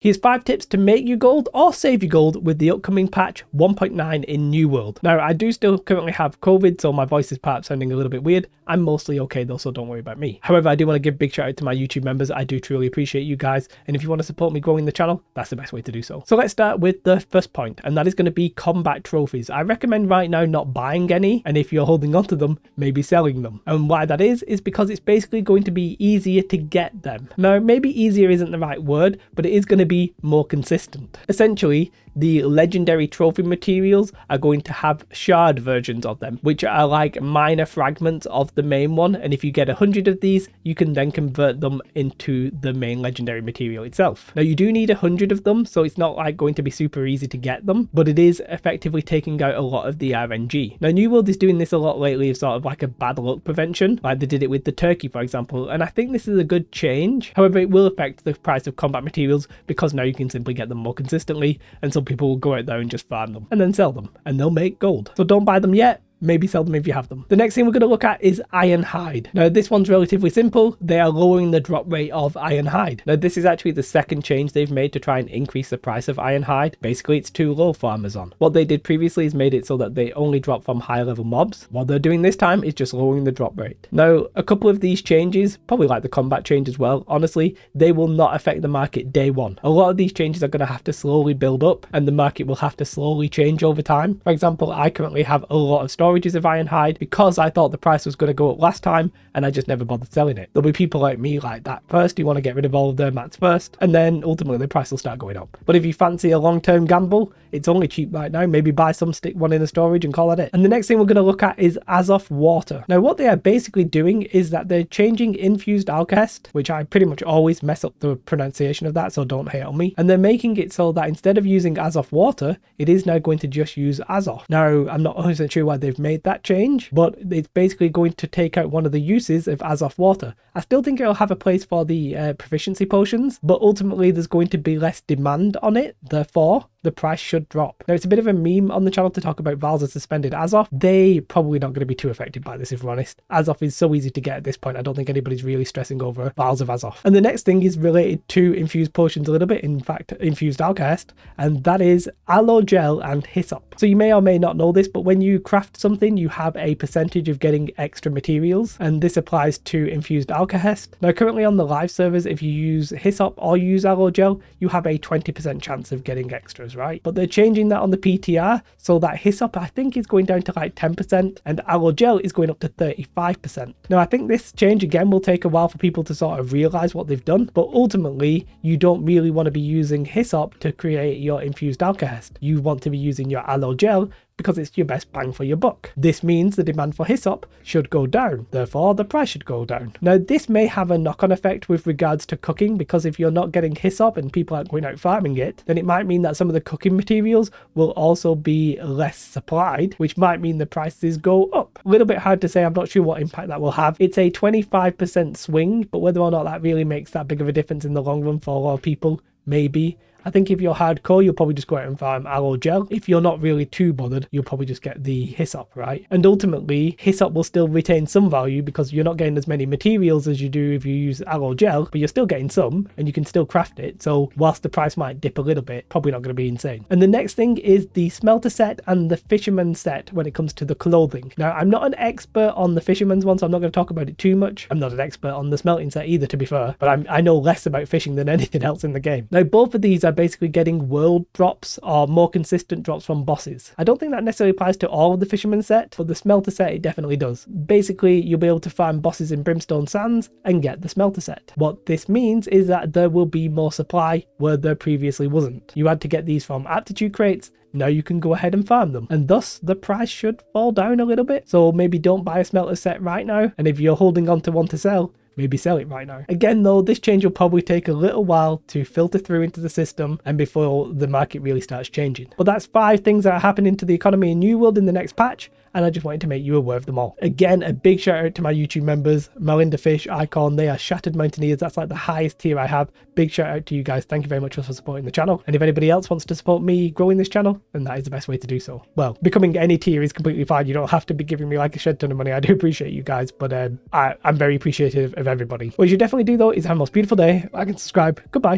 Here's 5 tips to make you gold or save you gold with the upcoming patch 1.9 in New World. Now, I do still currently have COVID, so my voice is perhaps sounding a little bit weird. I'm mostly okay though, so don't worry about me. However, I do want to give a big shout out to my YouTube members. I do truly appreciate you guys, and if you want to support me growing the channel, that's the best way to do so. So let's start with the first point, and that is going to be combat trophies. I recommend right now not buying any, and if you're holding on to them, maybe selling them. And why that is because it's basically going to be easier to get them. Now, maybe easier isn't the right word, but it is going to be more consistent. Essentially, the legendary trophy materials are going to have shard versions of them, which are like minor fragments of the main one, and if you get 100 of these, you can then convert them into the main legendary material itself. Now, you do need 100 of them, so it's not like going to be super easy to get them, but it is effectively taking out a lot of the RNG. Now, New World is doing this a lot lately as sort of like a bad luck prevention, like they did it with the turkey, for example, and I think this is a good change. However, it will affect the price of combat materials because now you can simply get them more consistently, and some people will go out there and just farm them and then sell them, and they'll make gold. So don't buy them yet. Maybe sell them if you have them. The next thing we're going to look at is Ironhide. Now, this one's relatively simple. They are lowering the drop rate of Ironhide. Now, this is actually the second change they've made to try and increase the price of Ironhide. Basically, it's too low for Amazon. What they did previously is made it so that they only drop from high level mobs. What they're doing this time is just lowering the drop rate. Now, a couple of these changes, probably like the combat change as well, honestly, they will not affect the market day one. A lot of these changes are going to have to slowly build up, and the market will have to slowly change over time. For example, I currently have a lot of storages of Ironhide because I thought the price was going to go up last time, and I just never bothered selling it. There'll be people like me like that first, who want to get rid of all of their mats first, and then ultimately the price will start going up. But if you fancy a long-term gamble, it's only cheap right now. Maybe buy some, stick one in the storage, and call it it. And the next thing we're going to look at is Azoth Water. Now, what they are basically doing is that they're changing Infused Alcest, which I pretty much always mess up the pronunciation of that, so don't hate on me. And they're making it so that instead of using Azoth Water, it is now going to just use Azoth. Now, I'm not 100% sure why they've made that change, but it's basically going to take out one of the uses of Azoth Water. I still think it'll have a place for the proficiency potions, but ultimately there's going to be less demand on it, therefore the price should drop. Now, it's a bit of a meme on the channel to talk about vials of suspended Azoth. They probably not going to be too affected by this, if we're honest. Azoth is so easy to get at this point. I don't think anybody's really stressing over vials of Azoth. And the next thing is related to infused potions a little bit, in fact, infused Alcest, and that is aloe gel and hyssop. So you may or may not know this, but when you craft something, you have a percentage of getting extra materials, and this applies to infused Alcest. Now, currently on the live servers, if you use hyssop or you use aloe gel, you have a 20% chance of getting extras, right? But they're changing that on the PTR so that hyssop, I think, is going down to like 10% and aloe gel is going up to 35%. Now, I think this change again will take a while for people to sort of realize what they've done, but ultimately you don't really want to be using hyssop to create your infused Alcest. You want to be using your aloe gel because it's your best bang for your buck. This means the demand for hyssop should go down, therefore the price should go down. Now, this may have a knock-on effect with regards to cooking, because if you're not getting hyssop and people aren't going out farming it, then it might mean that some of the cooking materials will also be less supplied, which might mean the prices go up. A little bit hard to say, I'm not sure what impact that will have. It's a 25% swing, but whether or not that really makes that big of a difference in the long run for a lot of people, maybe. I think if you're hardcore, you'll probably just go out and farm aloe gel. If you're not really too bothered, you'll probably just get the hyssop, right? And ultimately, hyssop will still retain some value because you're not getting as many materials as you do if you use aloe gel, but you're still getting some and you can still craft it. So whilst the price might dip a little bit, probably not going to be insane. And the next thing is the smelter set and the fisherman set when it comes to the clothing. Now, I'm not an expert on the fisherman's one, so I'm not going to talk about it too much. I'm not an expert on the smelting set either, to be fair, but I know less about fishing than anything else in the game. Now, both of these are basically getting world drops or more consistent drops from bosses. I don't think that necessarily applies to all of the fisherman set, but the smelter set, it definitely does. Basically, you'll be able to find bosses in Brimstone Sands and get the smelter set. What this means is that there will be more supply where there previously wasn't. You had to get these from aptitude crates. Now you can go ahead and farm them, and thus the price should fall down a little bit. So maybe don't buy a smelter set right now, and if you're holding on to one to sell, maybe sell it right now. Again though, this change will probably take a little while to filter through into the system and before the market really starts changing. But that's 5 things that are happening to the economy in New World in the next patch, and I just wanted to make you aware of them all. Again, a big shout out to my YouTube members, Melinda Fish, Icon, they are Shattered Mountaineers. That's like the highest tier I have. Big shout out to you guys. Thank you very much for supporting the channel. And if anybody else wants to support me growing this channel, then that is the best way to do so. Well, becoming any tier is completely fine. You don't have to be giving me like a shed ton of money. I do appreciate you guys, but I'm very appreciative of everybody. What you should definitely do though is have a most beautiful day, like and subscribe. Goodbye.